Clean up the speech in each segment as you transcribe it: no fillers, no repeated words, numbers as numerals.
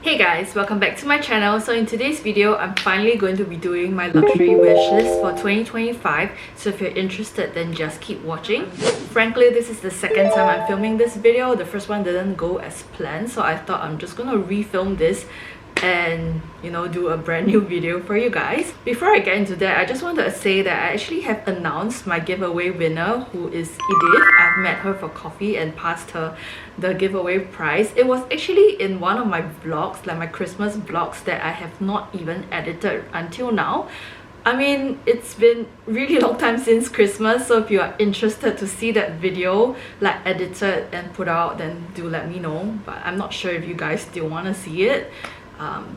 Hey guys, welcome back to my channel. So in today's video, I'm finally going to be doing my luxury wish list for 2025. So if you're interested, then just keep watching. Frankly, this is the second time I'm filming this video. The first one didn't go as planned, so I thought I'm just gonna refilm this and do a brand new video for you guys. Before I get into that, I just wanted to say that I actually have announced my giveaway winner, who is Edith. I've met her for coffee and passed her the giveaway prize. It was actually in one of my vlogs, like my Christmas vlogs, that I have not even edited until now. I mean, it's been really long time since Christmas, so if you are interested to see that video like edited and put out, then do let me know. But I'm not sure if you guys still want to see it.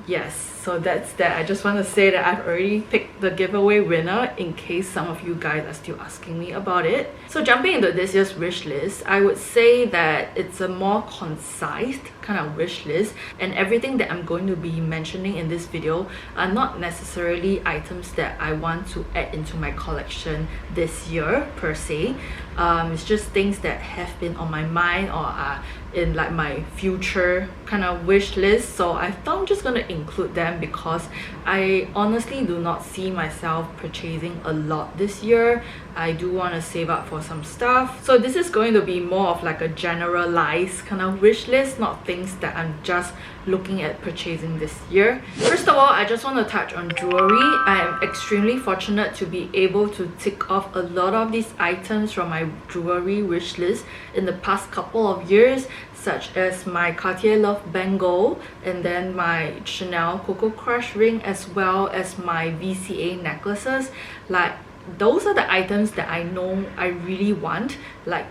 Yes, so that's that. I just want to say that I've already picked the giveaway winner in case some of you guys are still asking me about it. So jumping into this year's wish list, I would say that it's a more concise kind of wish list, and everything that I'm going to be mentioning in this video are not necessarily items that I want to add into my collection this year per se. It's just things that have been on my mind or are in like my future kind of wish list, so I thought I'm just gonna include them because I honestly do not see myself purchasing a lot this year. I do want to save up for some stuff, so this is going to be more of like a generalized kind of wish list, not things that I'm just looking at purchasing this year. First of all, I just want to touch on jewelry. I am extremely fortunate to be able to tick off a lot of these items from my jewelry wish list in the past couple of years, such as my Cartier Love bangle, and then my Chanel Coco Crush ring, as well as my VCA necklaces. Like, those are the items that I know I really want, like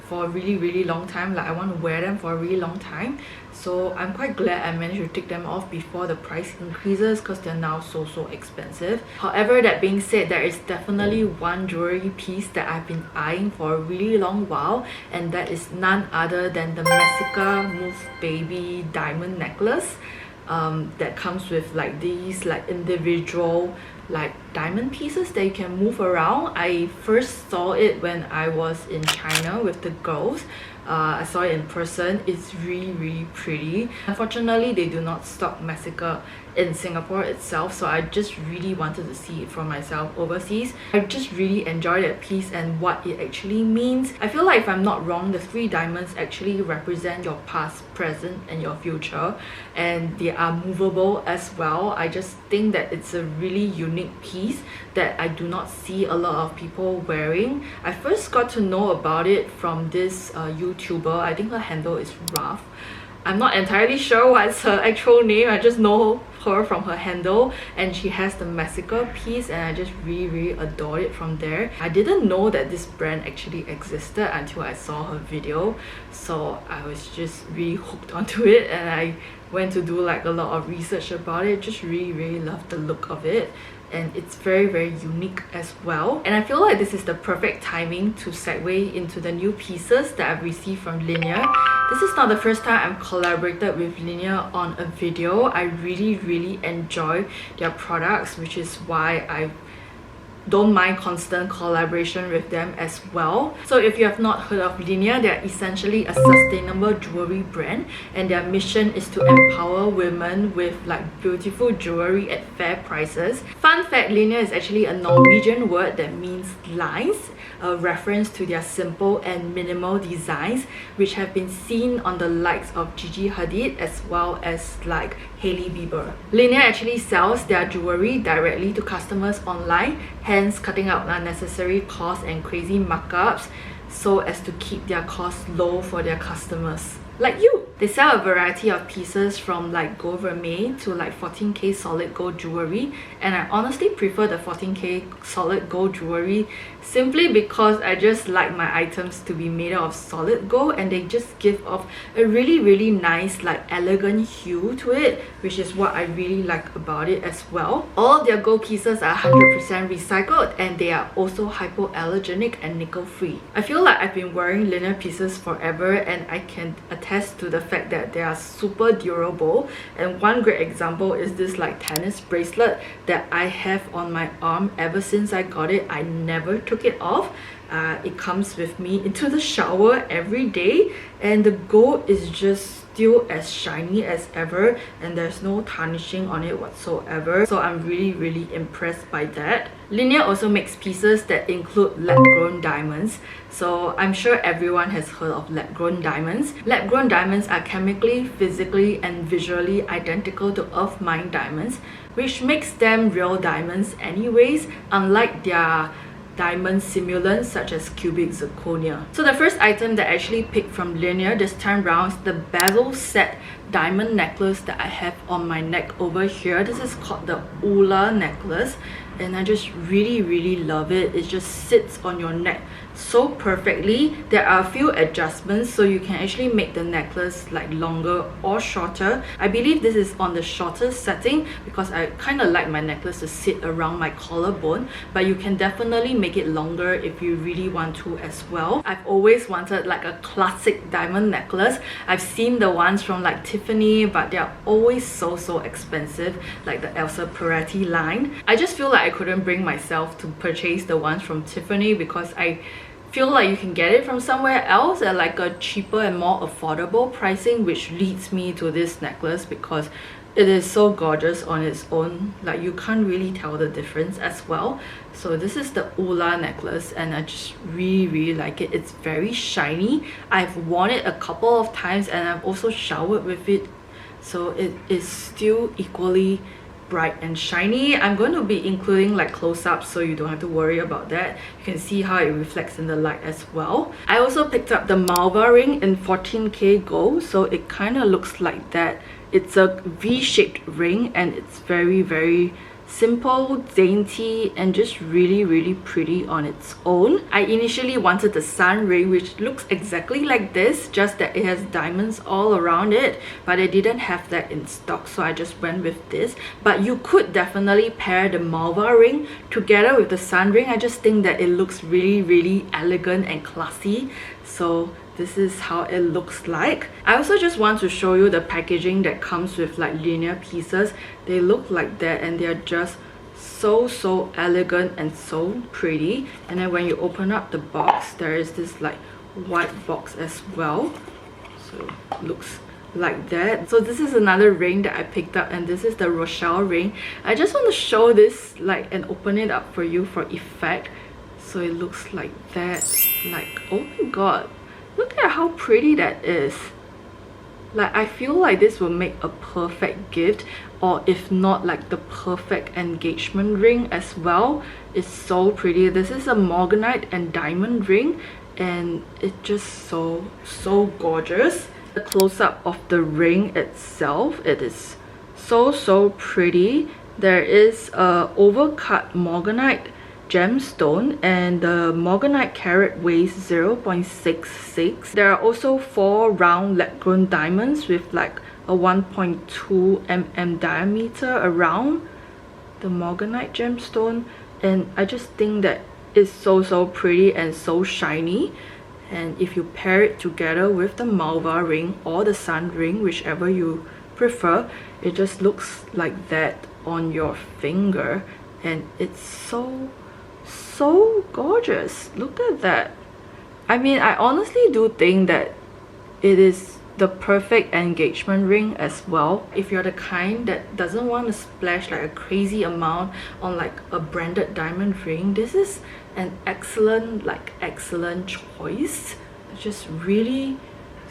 for a really long time. Like, I want to wear them for a really long time, so I'm quite glad I managed to tick them off before the price increases, because they're now so expensive. However, that being said, there is definitely one jewelry piece that I've been eyeing for a really long while, and that is none other than the Messica Mousse Baby diamond necklace that comes with like these like individual like diamond pieces that you can move around. I first saw it when I was in China with the girls. I saw it in person. It's really pretty. Unfortunately, they do not stock Messica in Singapore itself, so I just really wanted to see it for myself overseas. I just really enjoyed that piece and what it actually means. I feel like, if I'm not wrong, the 3 diamonds actually represent your past, present and your future, and they are movable as well. I just think that it's a really unique piece that I do not see a lot of people wearing. I first got to know about it from this YouTuber. I think her handle is Raph. I'm not entirely sure what's her actual name. I just know her from her handle, and she has the Messica piece, and I just really adored it from there. I didn't know that this brand actually existed until I saw her video, so I was just really hooked onto it, and I went to do like a lot of research about it. Just really loved the look of it, and it's very unique as well. And I feel like this is the perfect timing to segue into the new pieces that I've received from Linjer. This is not the first time I've collaborated with Linjer on a video. I really enjoy their products, which is why I don't mind constant collaboration with them as well. So if you have not heard of Linjer, they're essentially a sustainable jewelry brand, and their mission is to empower women with like beautiful jewelry at fair prices. Fun fact, Linjer is actually a Norwegian word that means lines, a reference to their simple and minimal designs, which have been seen on the likes of Gigi Hadid as well as like Hailey Bieber. Linjer actually sells their jewelry directly to customers online, hence cutting out unnecessary costs and crazy markups, so as to keep their costs low for their customers like you. They sell a variety of pieces from like gold vermeil to like 14K solid gold jewelry, and I honestly prefer the 14K solid gold jewelry simply because I just like my items to be made out of solid gold, and they just give off a really nice like elegant hue to it, which is what I really like about it as well. All of their gold pieces are 100% recycled, and they are also hypoallergenic and nickel free. I feel like I've been wearing Linjer pieces forever, and I can attest to the fact that they are super durable. And one great example is this like tennis bracelet that I have on my arm ever since I got it. I never took it off. It comes with me into the shower every day, and the gold is just still as shiny as ever, and there's no tarnishing on it whatsoever. So I'm really impressed by that. Linjer also makes pieces that include lab-grown diamonds. So I'm sure everyone has heard of lab-grown diamonds. Lab-grown diamonds are chemically, physically and visually identical to earth-mined diamonds, which makes them real diamonds anyways, unlike their diamond simulants such as cubic zirconia. So the first item that I actually picked from Linjer this time round is the Bezel set diamond necklace that I have on my neck over here. This is called the Ulla necklace, and I just really love it. It just sits on your neck so perfectly. There are a few adjustments, so you can actually make the necklace like longer or shorter. I believe this is on the shorter setting because I kind of like my necklace to sit around my collarbone, but you can definitely make it longer if you really want to as well. I've always wanted like a classic diamond necklace. I've seen the ones from like Tiffany, but they're always so expensive, like the Elsa Peretti line. I just feel like I couldn't bring myself to purchase the ones from Tiffany because I feel like you can get it from somewhere else at like a cheaper and more affordable pricing, which leads me to this necklace because it is so gorgeous on its own. Like you can't really tell the difference as well. So this is the Ulla necklace, and I just really like it. It's very shiny. I've worn it a couple of times and I've also showered with it, so it is still equally bright and shiny. I'm going to be including like close-ups so you don't have to worry about that. You can see how it reflects in the light as well. I also picked up the Malva ring in 14K gold, so it kind of looks like that. It's a V-shaped ring and it's very simple, dainty, and just really pretty on its own. I initially wanted the sun ring, which looks exactly like this, just that it has diamonds all around it, but they didn't have that in stock, so I just went with this. But you could definitely pair the Malva ring together with the sun ring. I just think that it looks really elegant and classy. So this is how it looks like. I also just want to show you the packaging that comes with like Linjer pieces. They look like that and they're just so elegant and so pretty. And then when you open up the box, there is this like white box as well, so it looks like that. So this is another ring that I picked up, and this is the Rochelle ring. I just want to show this like and open it up for you for effect. So it looks like that. Like, oh my god, look at how pretty that is. Like, I feel like this will make a perfect gift, or if not, like the perfect engagement ring as well. It's so pretty. This is a Morganite and diamond ring, and it's just so gorgeous. The close-up of the ring itself, it is so pretty. There is a overcut Morganite gemstone, and the Morganite carat weighs 0.66. There are also 4 round lab-grown diamonds with like a 1.2 mm diameter around the Morganite gemstone, and I just think that it's so pretty and so shiny. And if you pair it together with the Malva ring or the sun ring, whichever you prefer, it just looks like that on your finger, and it's so gorgeous. Look at that. I mean, I honestly do think that it is the perfect engagement ring as well. If you're the kind that doesn't want to splash like a crazy amount on like a branded diamond ring, this is an excellent choice. It's just really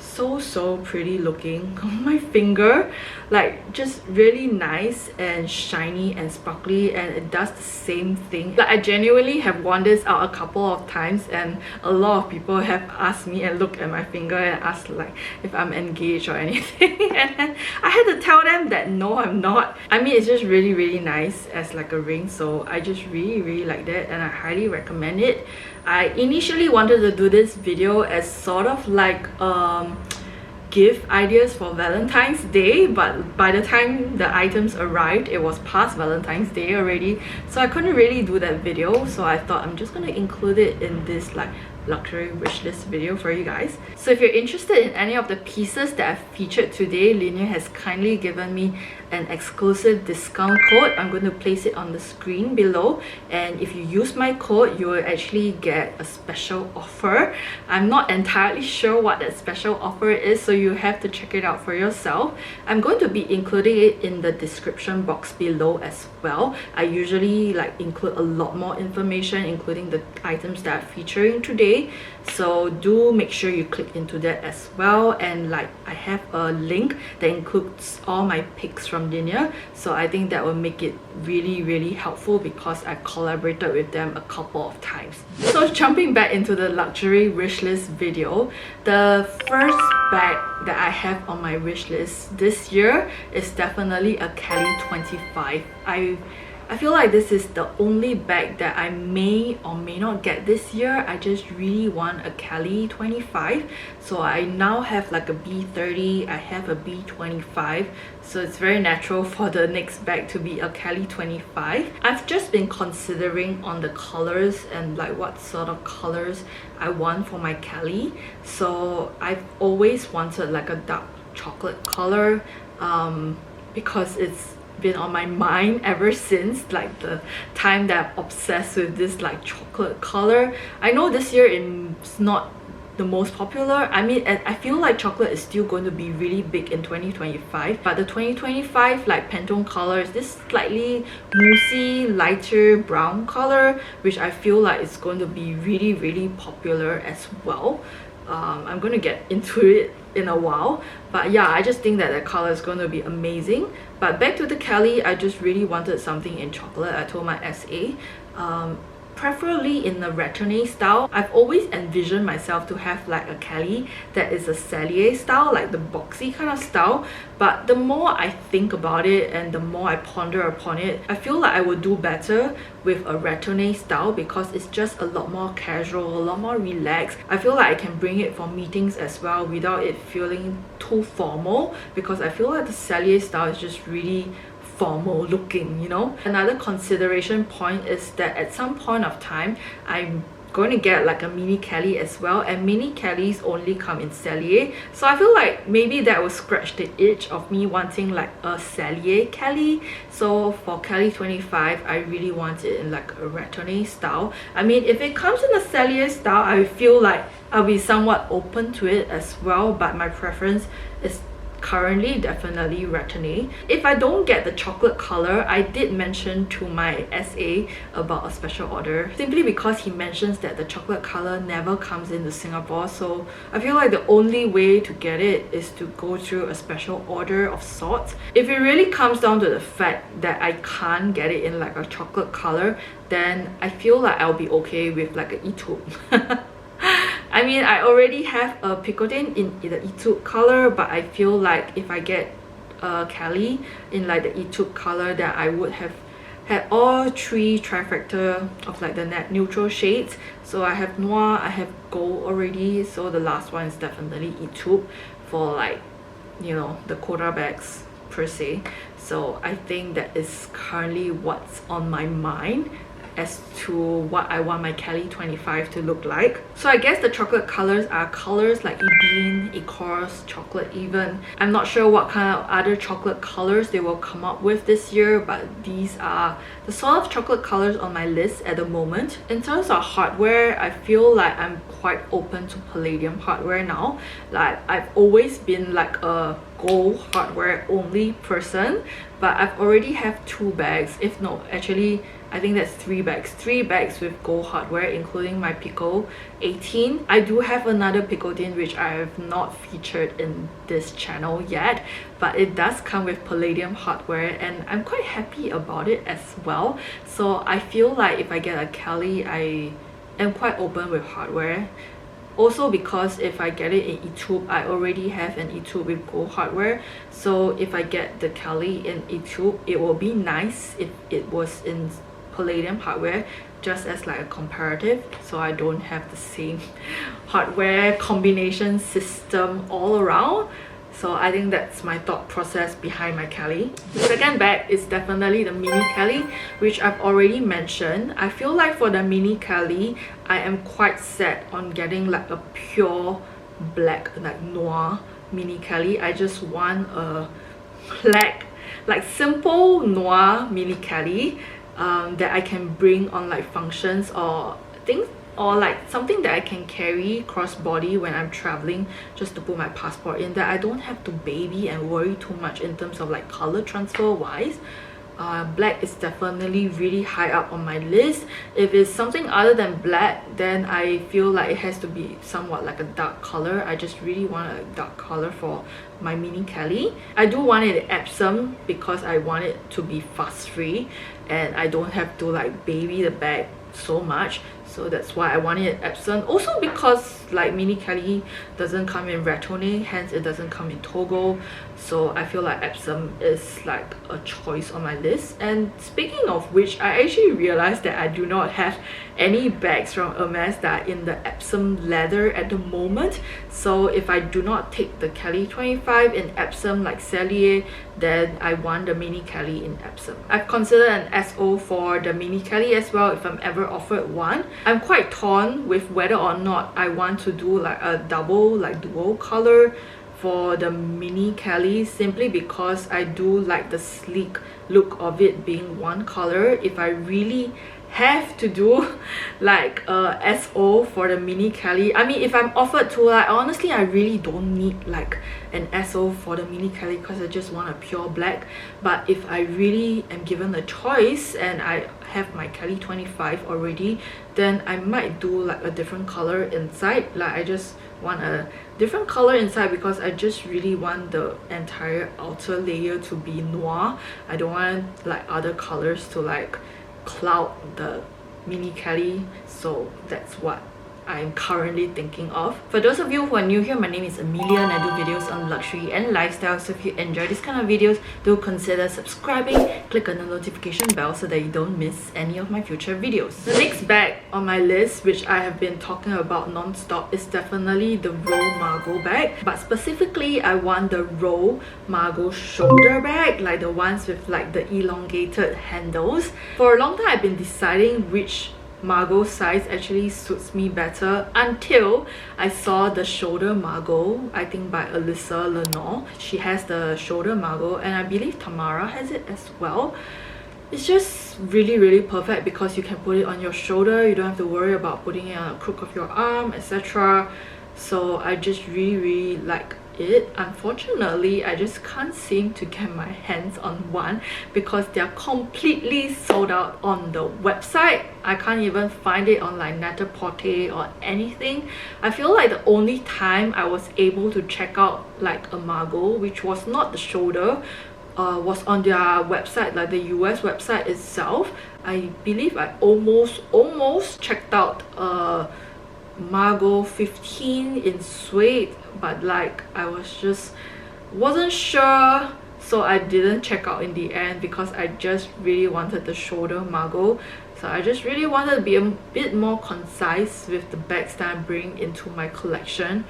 so pretty looking on my finger. Like, just really nice and shiny and sparkly, and it does the same thing. Like, I genuinely have worn this out a couple of times, and a lot of people have asked me and looked at my finger and asked like if I'm engaged or anything, and then I had to tell them that no, I'm not. I mean, it's just really nice as like a ring, so I just really like that, and I highly recommend it. I initially wanted to do this video as sort of like gift ideas for Valentine's Day, but by the time the items arrived, it was past Valentine's Day already, so I couldn't really do that video. So I thought I'm just gonna include it in this like luxury wishlist video for you guys. So if you're interested in any of the pieces that I've featured today, Linjer has kindly given me an exclusive discount code. I'm going to place it on the screen below, and if you use my code, you will actually get a special offer. I'm not entirely sure what that special offer is, so you have to check it out for yourself. I'm going to be including it in the description box below as well. I usually include a lot more information, including the items that I'm featuring today, so do make sure you click into that as well. And I have a link that includes all my picks from Linjer, so I think that will make it really helpful because I collaborated with them a couple of times. So jumping back into the luxury wishlist video, the first bag that I have on my wishlist this year is definitely a Kelly 25. I feel like this is the only bag that I may or may not get this year. I just really want a Kelly 25. So I now have a B30, I have a B25. So it's very natural for the next bag to be a Kelly 25. I've just been considering on the colors and what sort of colors I want for my Kelly. So I've always wanted a dark chocolate color because it's been on my mind ever since the time that I'm obsessed with this chocolate color. I know this year it's not the most popular. I mean, I feel like chocolate is still going to be really big in 2025, but the 2025 Pantone color is this slightly moussey, lighter brown color, which I feel like is going to be really popular as well. I'm going to get into it in a while, but yeah, I just think that the color is going to be amazing. But back to the Kelly, I just really wanted something in chocolate. I told my SA, preferably in the Retenay style. I've always envisioned myself to have a Kelly that is a Cellier style, the boxy kind of style. But the more I think about it and the more I ponder upon it, I feel like I would do better with a Retenay style because it's just a lot more casual, a lot more relaxed. I feel like I can bring it for meetings as well without it feeling too formal, because I feel like the Cellier style is just really formal looking, you know. Another consideration point is that at some point of time I'm going to get a mini Kelly as well, and mini Kellys only come in Cellier, so I feel like maybe that will scratch the itch of me wanting a Cellier Kelly. So for Kelly 25, I really want it in a Retenay style. I mean, if it comes in a Cellier style, I feel like I'll be somewhat open to it as well, but my preference is currently definitely Retenay. If I don't get the chocolate color, I did mention to my SA about a special order, simply because he mentions that the chocolate color never comes into Singapore. So I feel like the only way to get it is to go through a special order of sorts. If it really comes down to the fact that I can't get it in a chocolate color, then I feel like I'll be okay with an Etude. I mean, I already have a Picotin in the Etude color, but I feel like if I get a Kelly in the Etude color, that I would have had all three trifecta of the neutral shades. So I have noir, I have gold already, so the last one is definitely Etude for you know, the quota bags per se. So I think that is currently what's on my mind as to what I want my Kelly 25 to look like. So I guess the chocolate colors are colors like Ebene, Ecorse, Chocolate Even. I'm not sure what kind of other chocolate colors they will come up with this year, but these are the sort of chocolate colors on my list at the moment. In terms of hardware, I feel like I'm quite open to palladium hardware now. I've always been a gold hardware only person, but I've already have 2 bags, if no, actually I think that's 3 bags. 3 bags with gold hardware, including my Pico 18. I do have another Picotin which I have not featured in this channel yet, but it does come with palladium hardware and I'm quite happy about it as well. So I feel like if I get a Kelly, I am quite open with hardware. Also because if I get it in Etude, I already have an Etude with gold hardware. So if I get the Kelly in Etude, it will be nice if it was in palladium hardware, just as a comparative, so I don't have the same hardware combination system all around. So I think that's my thought process behind my Kelly. The second bag is definitely the mini Kelly, which I've already mentioned. I feel like for the mini Kelly, I am quite set on getting like a pure black, like noir mini Kelly. I just want a black, like simple noir mini Kelly that I can bring on like functions or things, or like something that I can carry crossbody when I'm traveling, just to put my passport in, that I don't have to baby and worry too much in terms of like color transfer wise. Black is definitely really high up on my list. If it's something other than black, then I feel like it has to be somewhat like a dark color. I just really want a dark color for my mini Kelly. I do want it Epsom because I want it to be fuss free and I don't have to like baby the bag so much. So that's why I want it Epsom. Also because like mini Kelly doesn't come in Ratone, hence it doesn't come in Togo. So I feel like Epsom is like a choice on my list. And speaking of which, I actually realized that I do not have any bags from Hermès that are in the Epsom leather at the moment. So if I do not take the Kelly 25 in Epsom like Cellier, then I want the mini Kelly in Epsom. I've considered an SO for the mini Kelly as well if I'm ever offered one. I'm quite torn with whether or not I want to do like a double, like dual color for the mini Kelly, simply because I do like the sleek look of it being one color. If I really have to do like a SO for the mini Kelly, I mean if I'm offered to, like honestly I really don't need like an SO for the mini Kelly because I just want a pure black. But if I really am given a choice and I have my Kelly 25 already, then I might do like a different color inside. Like I just want a different color inside because I just really want the entire outer layer to be noir. I don't want like other colors to like cloud the mini Kelly. So that's what I'm currently thinking of. For those of you who are new here, my name is Amelia and I do videos on luxury and lifestyle. So if you enjoy this kind of videos, do consider subscribing, click on the notification bell so that you don't miss any of my future videos. The next bag on my list, which I have been talking about non-stop, is definitely the Row Margaux bag. But specifically, I want the Row Margaux shoulder bag, like the ones with like the elongated handles. For a long time, I've been deciding which Margaux size actually suits me better until I saw the shoulder Margaux, I think by Alyssa Lenore. She has the shoulder Margaux and I believe Tamara has it as well. It's just really perfect because you can put it on your shoulder, you don't have to worry about putting it on the crook of your arm, etc. So I just really like it. Unfortunately, I just can't seem to get my hands on one because they're completely sold out on the website. I can't even find it on like Net-a-Porter or anything. I feel like the only time I was able to check out like a Margaux, which was not the shoulder, was on their website, like the US website itself. I believe I almost checked out Margaux 15 in suede, but like I wasn't sure, so I didn't check out in the end because I just really wanted the shoulder Margaux. So I just really wanted to be a bit more concise with the bags that I bring into my collection,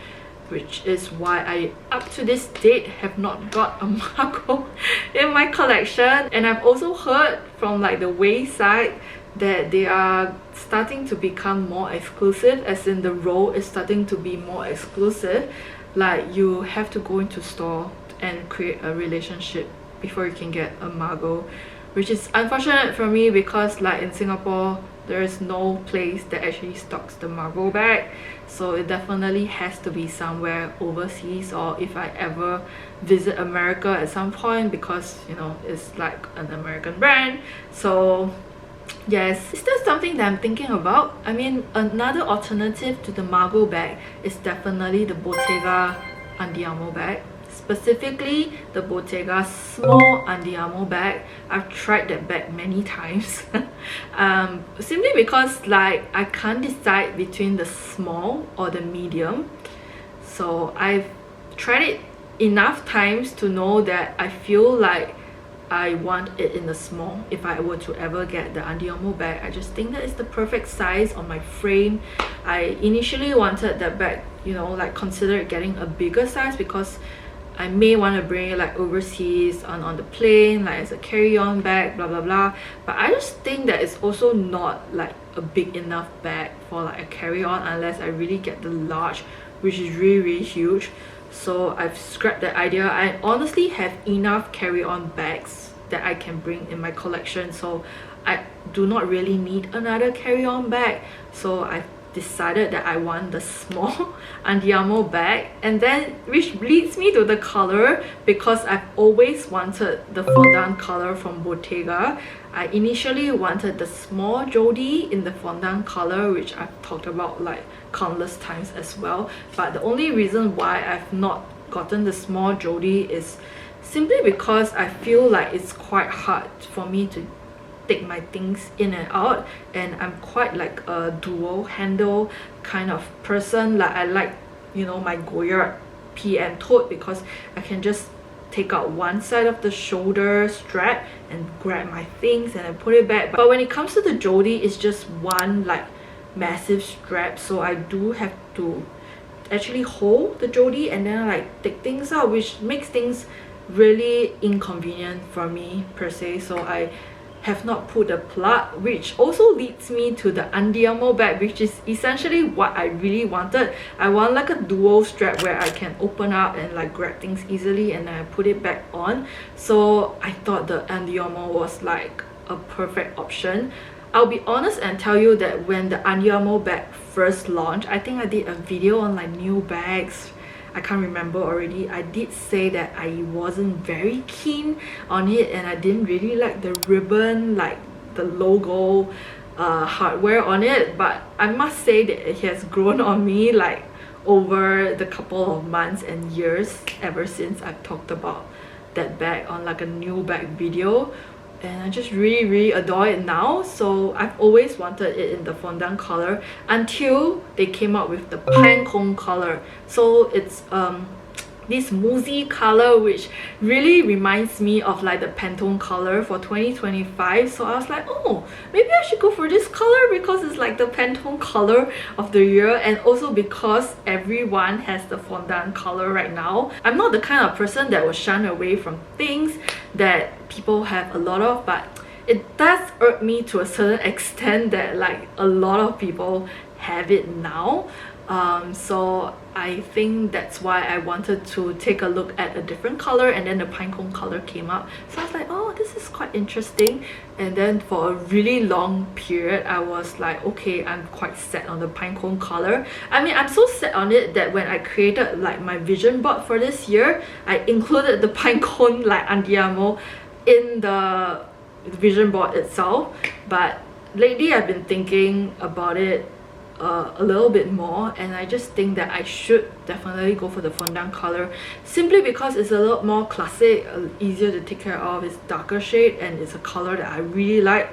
which is why I up to this date have not got a Margaux in my collection. And I've also heard from like the wayside that they are starting to become more exclusive, as in the Row is starting to be more exclusive. Like you have to go into store and create a relationship before you can get a Margaux, which is unfortunate for me because like in Singapore there is no place that actually stocks the Margaux bag. So it definitely has to be somewhere overseas, or if I ever visit America at some point, because you know it's like an American brand. So yes, is that something that I'm thinking about? I mean, another alternative to the Margaux bag is definitely the Bottega Andiamo bag. Specifically, the Bottega small Andiamo bag. I've tried that bag many times. Simply because like I can't decide between the small or the medium. So I've tried it enough times to know that I feel like I want it in the small. If I were to ever get the Andiamo bag, I just think that it's the perfect size on my frame. I initially wanted that bag, you know, like considered getting a bigger size because I may want to bring it like overseas on the plane, like as a carry-on bag, blah blah blah. But I just think that it's also not like a big enough bag for like a carry-on unless I really get the large, which is really huge. So I've scrapped that idea. I honestly have enough carry-on bags that I can bring in my collection, so I do not really need another carry-on bag. So I've decided that I want the small Andiamo bag, and then which leads me to the color, because I've always wanted the fondant color from Bottega. I initially wanted the small Jodie in the fondant color, which I've talked about like countless times as well. But the only reason why I've not gotten the small Jodie is simply because I feel like it's quite hard for me to take my things in and out, and I'm quite like a dual handle kind of person. Like I like, you know, my Goyard PM tote because I can just take out one side of the shoulder strap and grab my things and then put it back. But when it comes to the Jodie, it's just one like massive strap, so I do have to actually hold the Jodie and then like take things out, which makes things really inconvenient for me per se. So I have not put a plug, which also leads me to the Andiamo bag, which is essentially what I really wanted. I want like a dual strap where I can open up and like grab things easily and then I put it back on. So I thought the Andiamo was like a perfect option. I'll be honest and tell you that when the Andiamo bag first launched, I think I did a video on like new bags, I can't remember already. I did say that I wasn't very keen on it and I didn't really like the ribbon, like the logo hardware on it, but I must say that it has grown on me like over the couple of months and years ever since I've talked about that bag on like a new bag video, and I just really adore it now. So I've always wanted it in the fondant color until they came out with the pine cone color. So it's this moussey color, which really reminds me of like the Pantone color for 2025. So I was like, oh, maybe I should go for this color because it's like the Pantone color of the year, and also because everyone has the fondant color right now. I'm not the kind of person that will shun away from things that people have a lot of, but it does irk me to a certain extent that like a lot of people have it now. So I think that's why I wanted to take a look at a different color, and then the pinecone color came up. So I was like, oh, this is quite interesting. And then for a really long period I was like, okay, I'm quite set on the pinecone color. I mean, I'm so set on it that when I created like my vision board for this year, I included the pinecone like Andiamo in the vision board itself. But lately I've been thinking about it a little bit more, and I just think that I should definitely go for the fondant color, simply because it's a lot more classic, easier to take care of, it's darker shade, and it's a color that I really like.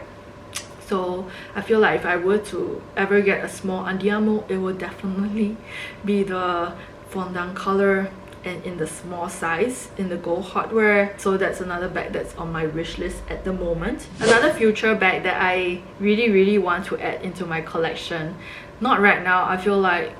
So I feel like if I were to ever get a small Andiamo, it would definitely be the fondant color and in the small size in the gold hardware. So that's another bag that's on my wish list at the moment. Another future bag that I really want to add into my collection, not right now, I feel like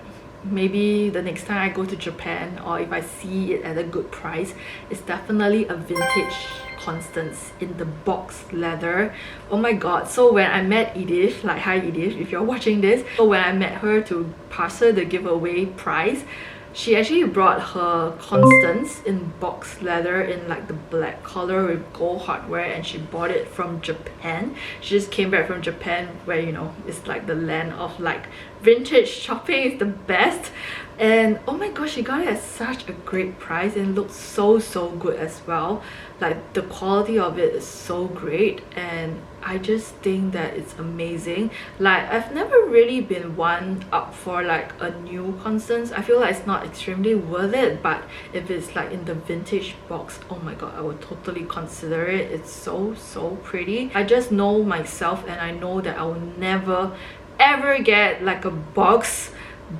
maybe the next time I go to Japan, or if I see it at a good price, is definitely a vintage Constance in the box leather. Oh my god. So when I met Edith, like hi Edith if you're watching this, so when I met her to pass her the giveaway prize, she actually brought her Constance in box leather in like the black color with gold hardware, and she bought it from Japan. She just came back from Japan, where, you know, it's like the land of like vintage shopping is the best. And oh my gosh, she got it at such a great price and looks so good as well. Like the quality of it is so great, and I just think that it's amazing. Like I've never really been one up for like a new Constance. I feel like it's not extremely worth it, but if it's like in the vintage box, oh my god, I would totally consider it. It's so pretty. I just know myself, and I know that I will never ever get like a box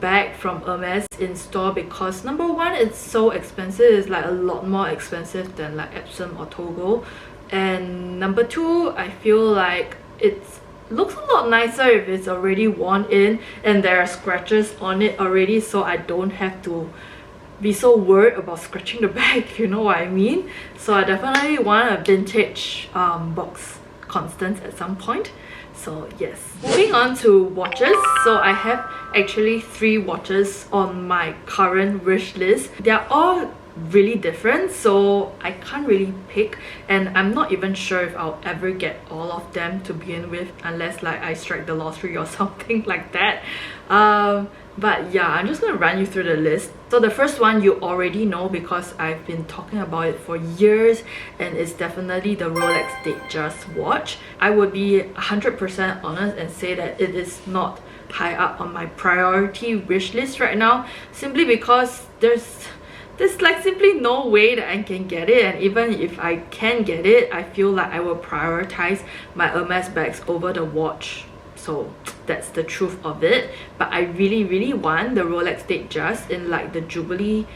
bag from Hermès in store, because number one, it's so expensive. It's like a lot more expensive than like Epsom or Togo, and number two, I feel like it looks a lot nicer if it's already worn in and there are scratches on it already, so I don't have to be so worried about scratching the bag, if you know what I mean. So I definitely want a vintage box Constance at some point. So yes. Moving on to watches. So I have actually 3 watches on my current wish list. They're all really different, so I can't really pick, and I'm not even sure if I'll ever get all of them to begin with, unless like I strike the lottery or something like that. But yeah, I'm just gonna run you through the list. So the first one you already know because I've been talking about it for years, and it's definitely the Rolex Datejust watch. I would be 100% honest and say that it is not high up on my priority wish list right now, simply because there's like simply no way that I can get it, and even if I can get it, I feel like I will prioritize my Hermès bags over the watch. So that's the truth of it. But I really want the Rolex Datejust in like the Jubilee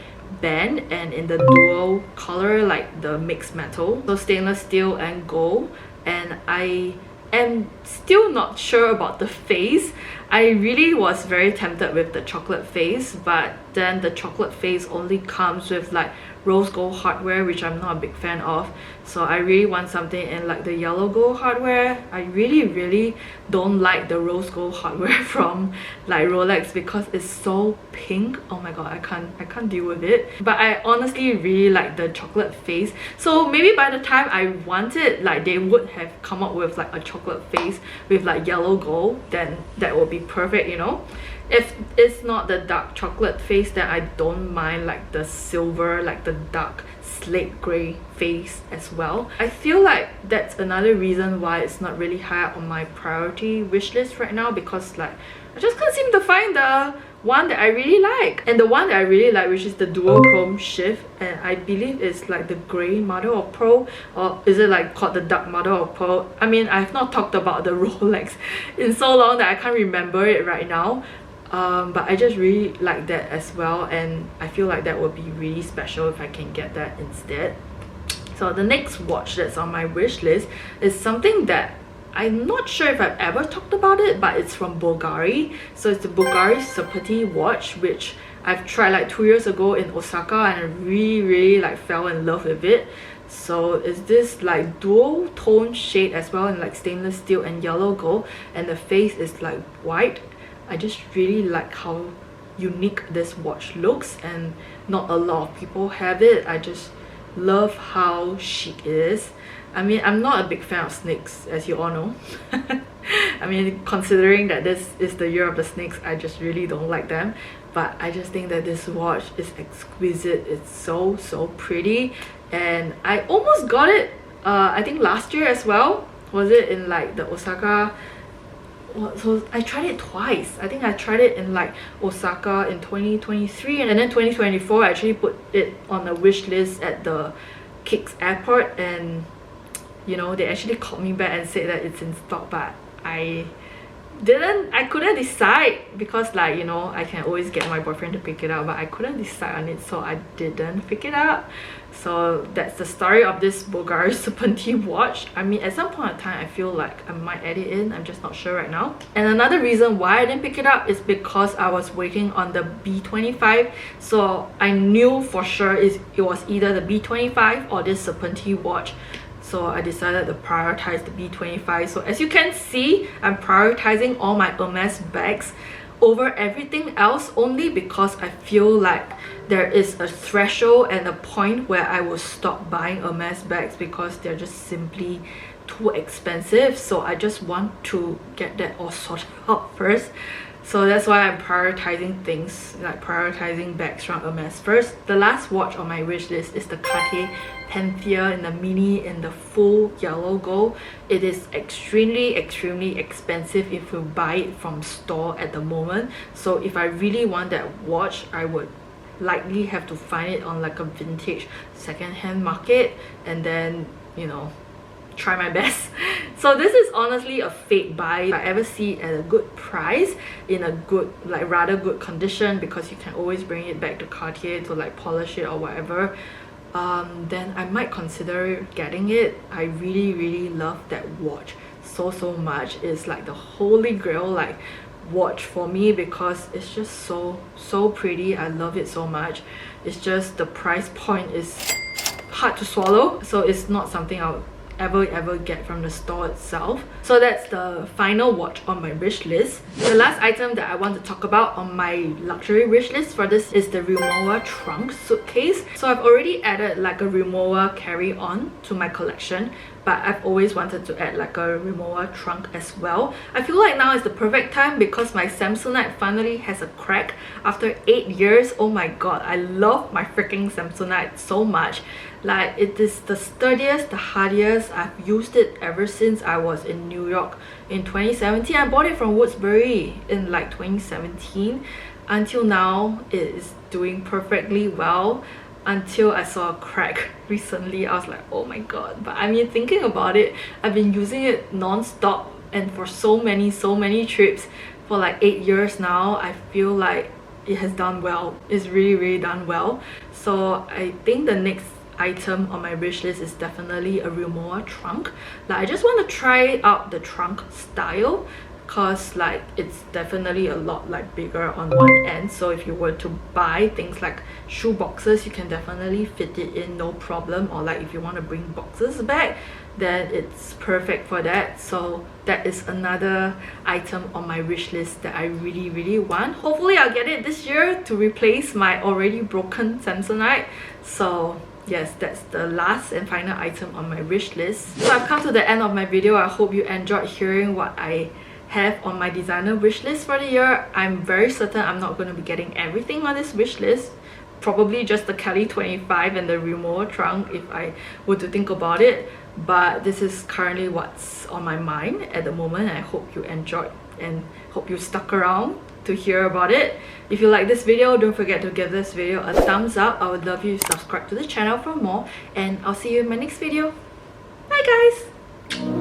band and in the dual color, like the mixed metal, so stainless steel and gold. And I am still not sure about the face. I really was very tempted with the chocolate face, but then the chocolate face only comes with like rose gold hardware, which I'm not a big fan of. So I really want something in like the yellow gold hardware. I really don't like the rose gold hardware from like Rolex because it's so pink. Oh my god, I can't deal with it. But I honestly really like the chocolate face. So maybe by the time I want it, like they would have come up with like a chocolate face with like yellow gold, then that would be perfect, you know. If it's not the dark chocolate face, then I don't mind like the silver, like the dark slate grey face as well. I feel like that's another reason why it's not really high up on my priority wish list right now, because like I just can't seem to find the one that I really like. And the one that I really like, which is the dual chrome shift, and I believe it's like the grey mother of pearl, or is it like called the dark mother of pearl? I mean, I've not talked about the Rolex in so long that I can't remember it right now. But I just really like that as well, and I feel like that would be really special if I can get that instead. So the next watch that's on my wish list is something that I'm not sure if I've ever talked about it, but it's from Bulgari. So it's the Bulgari Sapati watch, which I've tried like 2 years ago in Osaka, and I really like fell in love with it. So it's this like dual tone shade as well, in like stainless steel and yellow gold, and the face is like white. I just really like how unique this watch looks, and not a lot of people have it. I just love how chic it is. I mean, I'm not a big fan of snakes, as you all know. I mean, considering that this is the year of the snakes, I just really don't like them. But I just think that this watch is exquisite. It's so pretty, and I almost got it I think last year as well. Was it in like the Osaka? So I tried it twice. I think I tried it in like Osaka in 2023, and then 2024 I actually put it on a wish list at the Kicks airport, and you know, they actually called me back and said that it's in stock, but I couldn't decide, because like, you know, I can always get my boyfriend to pick it up, but I couldn't decide on it, so I didn't pick it up. So that's the story of this Bulgari Sapati watch. I mean, at some point in time I feel like I might add it in, I'm just not sure right now. And another reason why I didn't pick it up is because I was waiting on the B25. So I knew for sure it was either the B25 or this Sapati watch. So I decided to prioritize the B25. So as you can see, I'm prioritizing all my Hermès bags over everything else, only because I feel like there is a threshold and a point where I will stop buying Hermès bags because they're just simply too expensive. So I just want to get that all sorted out first. So that's why I'm prioritizing things, like prioritizing bags from Hermès first. The last watch on my wish list is the Cartier Panthea in the mini in the full yellow gold. It is extremely expensive if you buy it from store at the moment. So if I really want that watch, I would likely have to find it on like a vintage second-hand market, and then, you know, try my best. So this is honestly a fake buy. If I ever see it at a good price, in a good, like rather good condition, because you can always bring it back to Cartier to like polish it or whatever, then I might consider getting it. I really love that watch so much. It's like the holy grail like watch for me, because it's just so pretty. I love it so much. It's just the price point is hard to swallow, so it's not something I'll ever get from the store itself. So that's the final watch on my wish list. The last item that I want to talk about on my luxury wish list for this is the Rimowa trunk suitcase. So I've already added like a Rimowa carry-on to my collection, but I've always wanted to add like a Rimowa trunk as well. I feel like now is the perfect time because my Samsonite finally has a crack after 8 years. Oh my god, I love my freaking Samsonite so much. Like, it is the sturdiest, the hardiest. I've used it ever since I was in New York in 2017. I bought it from Woodsbury in like 2017. Until now, it is doing perfectly well. Until I saw a crack recently, I was like, oh my god. But I mean, thinking about it, I've been using it non-stop and for so many trips for like 8 years now. I feel like it has done well. It's really done well. So I think the next item on my wish list is definitely a Rimowa trunk. Like, I just want to try out the trunk style because like it's definitely a lot like bigger on one end, so if you were to buy things like shoe boxes, you can definitely fit it in no problem, or like if you want to bring boxes back, then it's perfect for that. So that is another item on my wish list that I really want. Hopefully I'll get it this year to replace my already broken Samsonite. So yes, that's the last and final item on my wish list. So I've come to the end of my video. I hope you enjoyed hearing what I have on my designer wish list for the year. I'm very certain I'm not going to be getting everything on this wish list. Probably just the Kelly 25 and the Rimowa trunk if I were to think about it. But this is currently what's on my mind at the moment. I hope you enjoyed and hope you stuck around to hear about it. If you like this video, don't forget to give this video a thumbs up. I would love you to subscribe to the channel for more, and I'll see you in my next video. Bye guys!